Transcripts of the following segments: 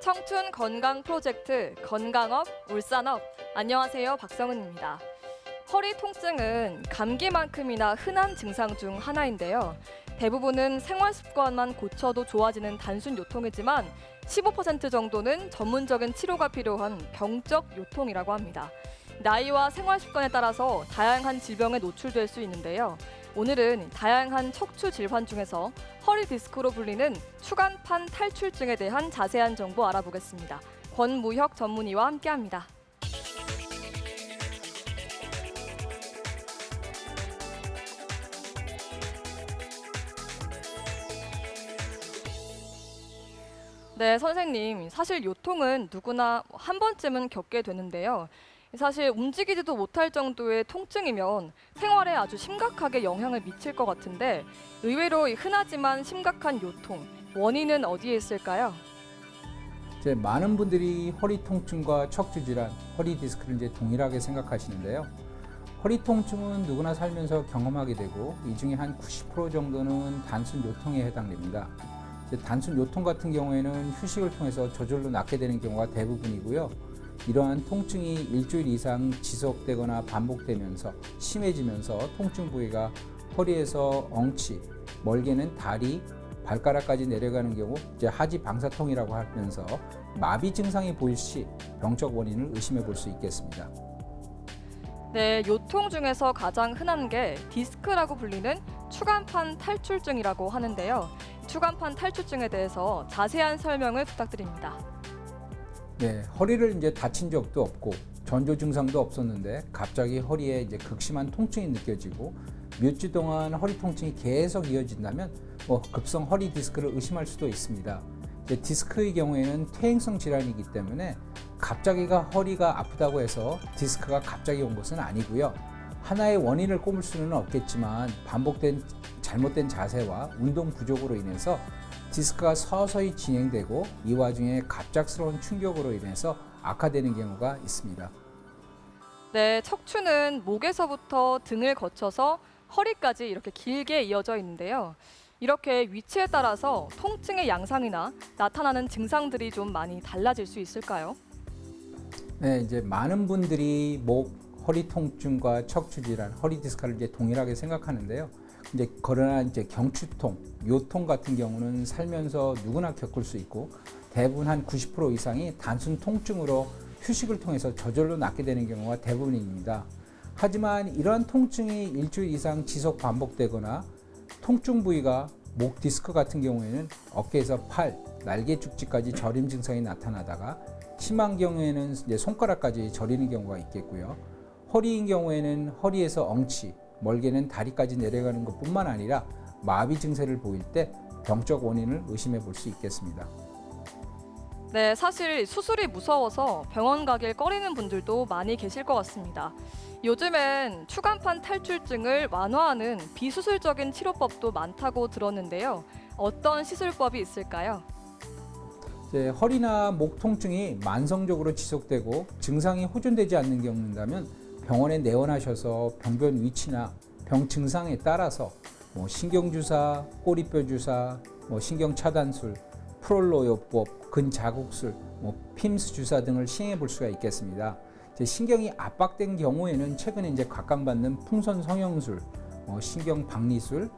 청춘 건강 프로젝트 건강업 울산업. 안녕하세요, 박성은입니다. 허리 통증은 감기만큼이나 흔한 증상 중 하나인데요. 대부분은 생활 습관만 고쳐도 좋아지는 단순 요통이지만 15% 정도는 전문적인 치료가 필요한 병적 요통이라고 합니다. 나이와 생활 습관에 따라서 다양한 질병에 노출될 수 있는데요. 오늘은 다양한 척추 질환 중에서 허리 디스크로 불리는 추간판 탈출증에 대한 자세한 정보 알아보겠습니다. 권무혁 전문의와 함께합니다. 네, 선생님. 사실 요통은 누구나 한 번쯤은 겪게 되는데요. 사실 움직이지도 못할 정도의 통증이면 생활에 아주 심각하게 영향을 미칠 것 같은데 의외로 흔하지만 심각한 요통, 원인은 어디에 있을까요? 이제 많은 분들이 허리 통증과 척추 질환, 허리 디스크를 이제 동일하게 생각하시는데요. 허리 통증은 누구나 살면서 경험하게 되고 이 중에 한 90% 정도는 단순 요통에 해당됩니다. 단순 요통 같은 경우에는 휴식을 통해서 저절로 낫게 되는 경우가 대부분이고요. 이러한 통증이 일주일 이상 지속되거나 반복되면서 심해지면서 통증 부위가 허리에서 엉치, 멀게는 다리, 발가락까지 내려가는 경우 이제 하지 방사통이라고 하면서 마비 증상이 보일 시 병적 원인을 의심해 볼 수 있겠습니다. 네, 요통 중에서 가장 흔한 게 디스크라고 불리는 추간판 탈출증이라고 하는데요. 추간판 탈출증에 대해서 자세한 설명을 부탁드립니다. 네, 허리를 이제 다친 적도 없고 전조 증상도 없었는데 갑자기 허리에 이제 극심한 통증이 느껴지고 몇 주 동안 허리 통증이 계속 이어진다면 급성 허리 디스크를 의심할 수도 있습니다. 이제 디스크의 경우에는 퇴행성 질환이기 때문에 갑자기가 허리가 아프다고 해서 디스크가 갑자기 온 것은 아니고요. 하나의 원인을 꼽을 수는 없겠지만 반복된 잘못된 자세와 운동 부족으로 인해서 디스크가 서서히 진행되고 이 와중에 갑작스러운 충격으로 인해서 악화되는 경우가 있습니다. 네, 척추는 목에서부터 등을 거쳐서 허리까지 이렇게 길게 이어져 있는데요. 이렇게 위치에 따라서 통증의 양상이나 나타나는 증상들이 좀 많이 달라질 수 있을까요? 네, 이제 많은 분들이 목, 허리 통증과 척추 질환, 허리 디스크를 이제 동일하게 생각하는데요. 그러나 경추통, 요통 같은 경우는 살면서 누구나 겪을 수 있고 대부분 한 90% 이상이 단순 통증으로 휴식을 통해서 저절로 낫게 되는 경우가 대부분입니다. 하지만 이러한 통증이 일주일 이상 지속 반복되거나 통증 부위가 목 디스크 같은 경우에는 어깨에서 팔, 날개 축지까지 저림 증상이 나타나다가 심한 경우에는 이제 손가락까지 저리는 경우가 있겠고요. 허리인 경우에는 허리에서 엉치, 멀게는 다리까지 내려가는 것뿐만 아니라 마비 증세를 보일 때 병적 원인을 의심해 볼 수 있겠습니다. 네, 사실 수술이 무서워서 병원 가길 꺼리는 분들도 많이 계실 것 같습니다. 요즘엔 추간판 탈출증을 완화하는 비수술적인 치료법도 많다고 들었는데요. 어떤 시술법이 있을까요? 허리나 목 통증이 만성적으로 지속되고 증상이 호전되지 않는 경우라면 병원에 내원하셔서 병변 위치나 병 증상에 따라서 신경주사, 꼬리뼈 주사, 신경차단술, 프롤로요법, 근자극술, 핌스 주사 등을 시행해 볼 수가 있겠습니다. 신경이 압박된 경우에는 최근에 각광받는 풍선 성형술, 신경 박리술,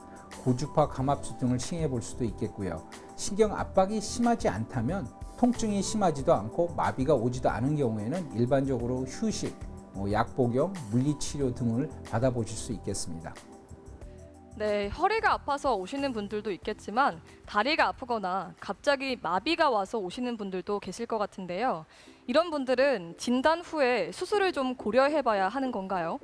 고주파 감압술 등을 시행해 볼 수도 있겠고요. 신경 압박이 심하지 않다면 통증이 심하지도 않고 마비가 오지도 않은 경우에는 일반적으로 휴식, 약 복용, 물리치료 등을 받아보실 수 있겠습니다. 네, 허리가 아파서 오시는 분들도 있겠지만 다리가 아프거나 갑자기 마비가 와서 오시는 분들도 계실 것 같은데요. 이런 분들은 진단 후에 수술을 좀 고려해봐야 하는 건가요?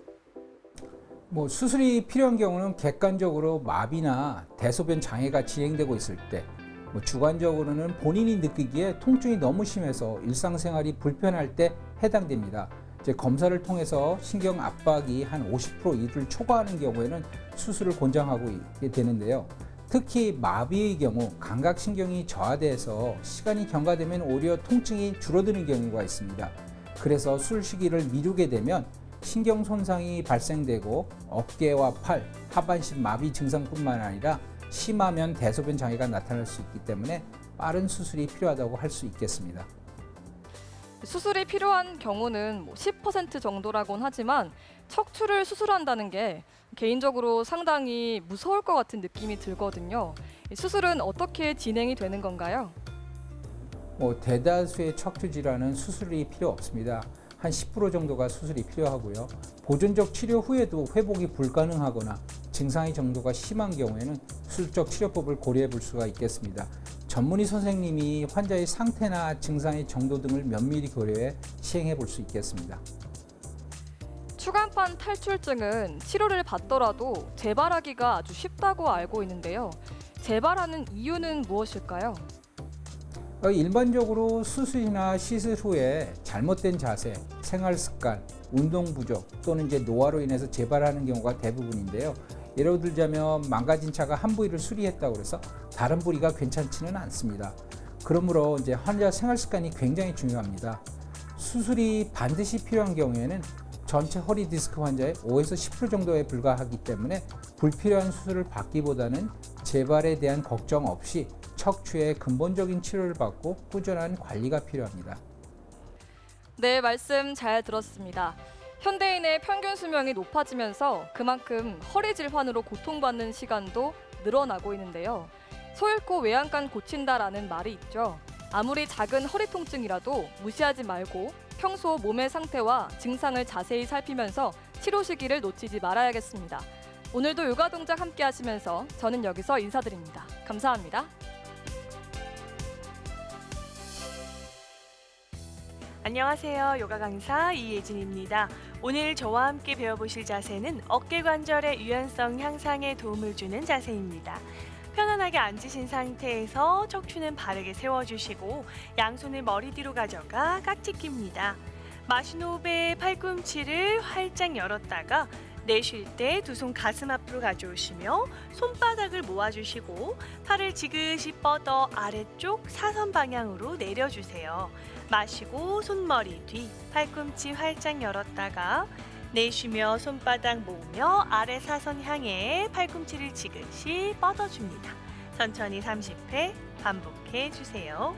수술이 필요한 경우는 객관적으로 마비나 대소변 장애가 진행되고 있을 때, 주관적으로는 본인이 느끼기에 통증이 너무 심해서 일상생활이 불편할 때 해당됩니다. 검사를 통해서 신경 압박이 한 50% 이를 초과하는 경우에는 수술을 권장하고 있게 되는데요. 특히 마비의 경우 감각신경이 저하돼서 시간이 경과되면 오히려 통증이 줄어드는 경우가 있습니다. 그래서 수술 시기를 미루게 되면 신경 손상이 발생되고 어깨와 팔, 하반신 마비 증상뿐만 아니라 심하면 대소변 장애가 나타날 수 있기 때문에 빠른 수술이 필요하다고 할 수 있겠습니다. 수술이 필요한 경우는 10% 정도라고는 하지만 척추를 수술한다는 게 개인적으로 상당히 무서울 것 같은 느낌이 들거든요. 이 수술은 어떻게 진행이 되는 건가요? 대다수의 척추 질환은 수술이 필요 없습니다. 한 10% 정도가 수술이 필요하고요. 보존적 치료 후에도 회복이 불가능하거나 증상의 정도가 심한 경우에는 수술적 치료법을 고려해 볼 수가 있겠습니다. 전문의 선생님이 환자의 상태나 증상의 정도 등을 면밀히 고려해 시행해 볼 수 있겠습니다. 추간판 탈출증은 치료를 받더라도 재발하기가 아주 쉽다고 알고 있는데요. 재발하는 이유는 무엇일까요? 일반적으로 수술이나 시술 후에 잘못된 자세, 생활 습관, 운동 부족 또는 노화로 인해서 재발하는 경우가 대부분인데요. 예를 들자면 망가진 차가 한 부위를 수리했다고 해서 다른 부위가 괜찮지는 않습니다. 그러므로 환자 생활 습관이 굉장히 중요합니다. 수술이 반드시 필요한 경우에는 전체 허리 디스크 환자의 5에서 10% 정도에 불과하기 때문에 불필요한 수술을 받기보다는 재발에 대한 걱정 없이 척추의 근본적인 치료를 받고 꾸준한 관리가 필요합니다. 네, 말씀 잘 들었습니다. 현대인의 평균 수명이 높아지면서 그만큼 허리 질환으로 고통받는 시간도 늘어나고 있는데요. 소 잃고 외양간 고친다라는 말이 있죠. 아무리 작은 허리 통증이라도 무시하지 말고 평소 몸의 상태와 증상을 자세히 살피면서 치료 시기를 놓치지 말아야겠습니다. 오늘도 요가 동작 함께 하시면서 저는 여기서 인사드립니다. 감사합니다. 안녕하세요. 요가 강사 이예진입니다. 오늘 저와 함께 배워보실 자세는 어깨 관절의 유연성 향상에 도움을 주는 자세입니다. 편안하게 앉으신 상태에서 척추는 바르게 세워주시고 양손을 머리 뒤로 가져가 깍지 낍니다. 마신 호흡에 팔꿈치를 활짝 열었다가 내쉴 때 두 손 가슴 앞으로 가져오시며 손바닥을 모아주시고 팔을 지그시 뻗어 아래쪽 사선 방향으로 내려주세요. 마시고 손머리 뒤, 팔꿈치 활짝 열었다가 내쉬며 손바닥 모으며 아래 사선 향해 팔꿈치를 지그시 뻗어줍니다. 천천히 30회 반복해 주세요.